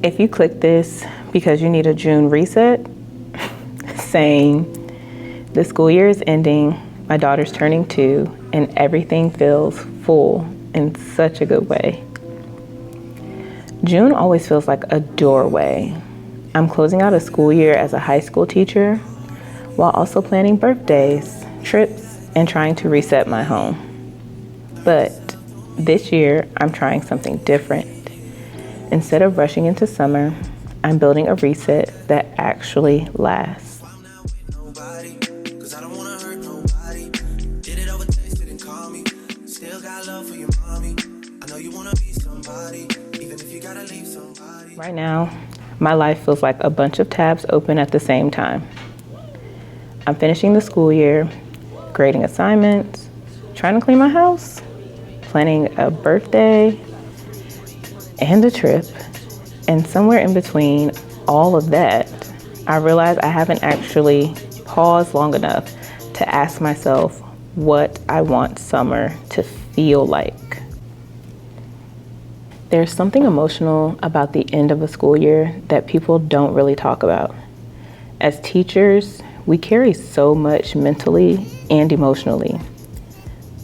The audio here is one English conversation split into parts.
If you click this because you need a June reset, saying the school year is ending, my daughter's turning 2, and everything feels full in such a good way. June always feels like a doorway. I'm closing out a school year as a high school teacher while also planning birthdays, trips, and trying to reset my home. But this year, I'm trying something different. Instead of rushing into summer, I'm building a reset that actually lasts. Right now, my life feels like a bunch of tabs open at the same time. I'm finishing the school year, grading assignments, trying to clean my house, planning a birthday, and a trip, and somewhere in between all of that, I realize I haven't actually paused long enough to ask myself what I want summer to feel like. There's something emotional about the end of a school year that people don't really talk about. As teachers, we carry so much mentally and emotionally.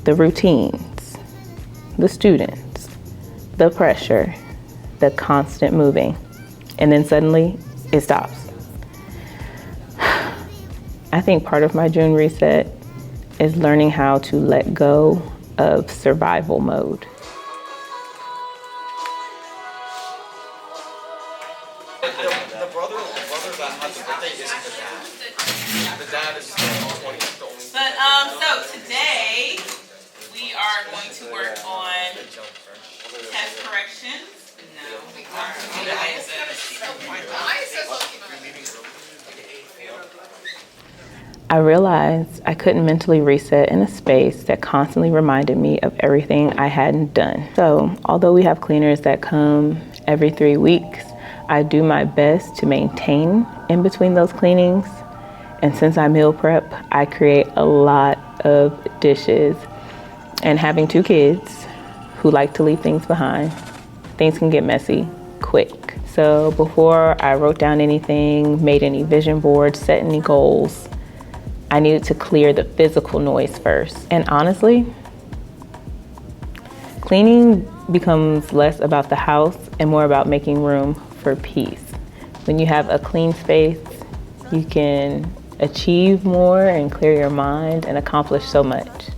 The routines, the students, the pressure, the constant moving, and then suddenly it stops. I think part of my June reset is learning how to let go of survival mode. The brother that had the birthday isn't the dad. The dad is the 20th. But so today we are going to work on test corrections. No, we are. I realized I couldn't mentally reset in a space that constantly reminded me of everything I hadn't done. So, although we have cleaners that come every 3 weeks, I do my best to maintain in between those cleanings. And since I meal prep, I create a lot of dishes. And having 2 kids who like to leave things behind, things can get messy quick. So before I wrote down anything, made any vision boards, set any goals, I needed to clear the physical noise first. And honestly, cleaning becomes less about the house and more about making room for peace. When you have a clean space, you can achieve more and clear your mind and accomplish so much.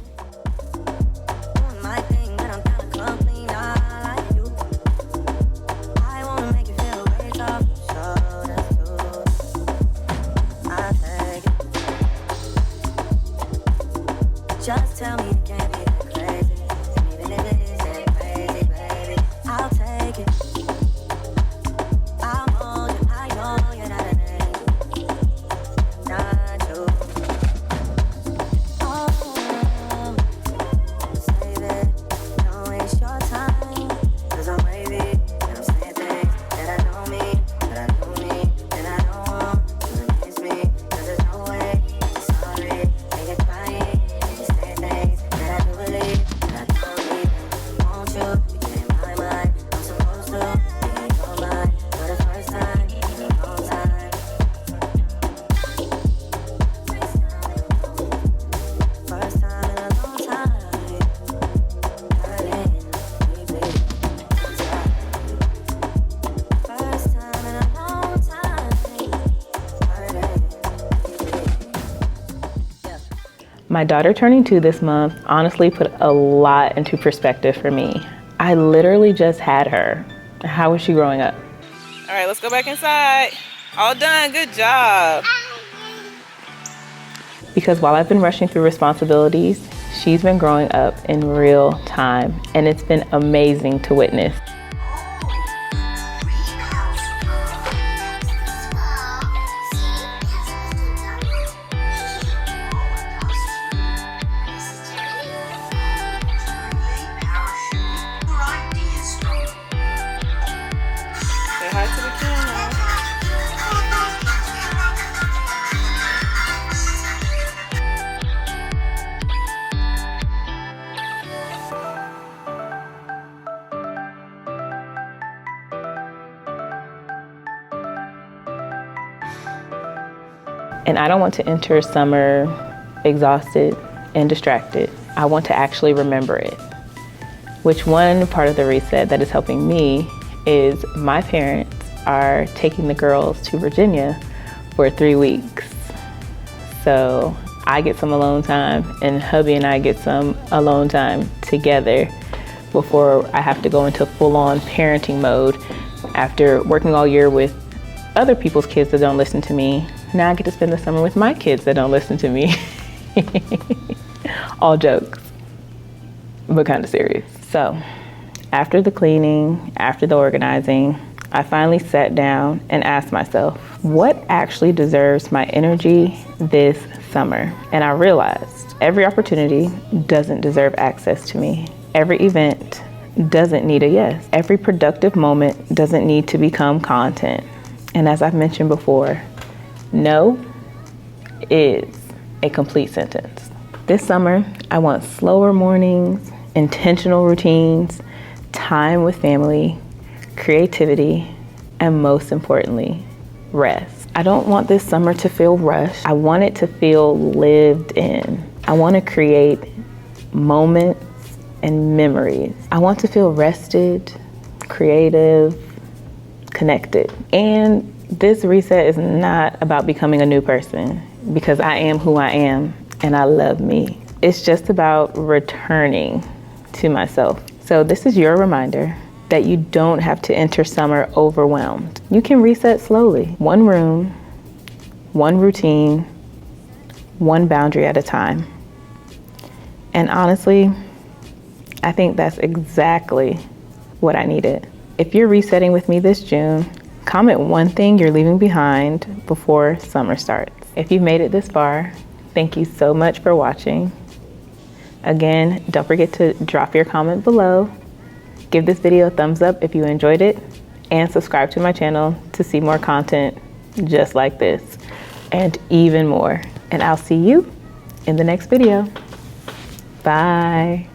Just tell me you can't be that crazy. Even if it isn't crazy, baby, I'll take it. I'll hold you, I know you're not an angel. Not you. Oh, save it, don't waste your time. Cause I'm wavy, and I'm saying things that I don't mean, that I do mean, and I don't want you to miss me. Cause there's no way, I'm sorry, and you're crying. My daughter turning 2 this month honestly put a lot into perspective for me. I literally just had her. How was she growing up? All right, let's go back inside. All done, good job. Because while I've been rushing through responsibilities, she's been growing up in real time, and it's been amazing to witness. Say hi to the camera. And I don't want to enter summer exhausted and distracted. I want to actually remember it. Which one part of the reset that is helping me is my parents are taking the girls to Virginia for 3 weeks. So I get some alone time and hubby and I get some alone time together before I have to go into full-on parenting mode after working all year with other people's kids that don't listen to me. Now I get to spend the summer with my kids that don't listen to me. All jokes, but kind of serious. So after the cleaning, after the organizing, I finally sat down and asked myself, what actually deserves my energy this summer? And I realized every opportunity doesn't deserve access to me. Every event doesn't need a yes. Every productive moment doesn't need to become content. And as I've mentioned before, no is a complete sentence. This summer, I want slower mornings, intentional routines, time with family, creativity, and most importantly, rest. I don't want this summer to feel rushed. I want it to feel lived in. I want to create moments and memories. I want to feel rested, creative, connected. And this reset is not about becoming a new person, because I am who I am and I love me. It's just about returning to myself. So this is your reminder that you don't have to enter summer overwhelmed. You can reset slowly. One room, one routine, one boundary at a time. And honestly, I think that's exactly what I needed. If you're resetting with me this June, comment one thing you're leaving behind before summer starts. If you've made it this far, thank you so much for watching. Again, don't forget to drop your comment below. Give this video a thumbs up if you enjoyed it, and subscribe to my channel to see more content just like this and even more. And I'll see you in the next video. Bye.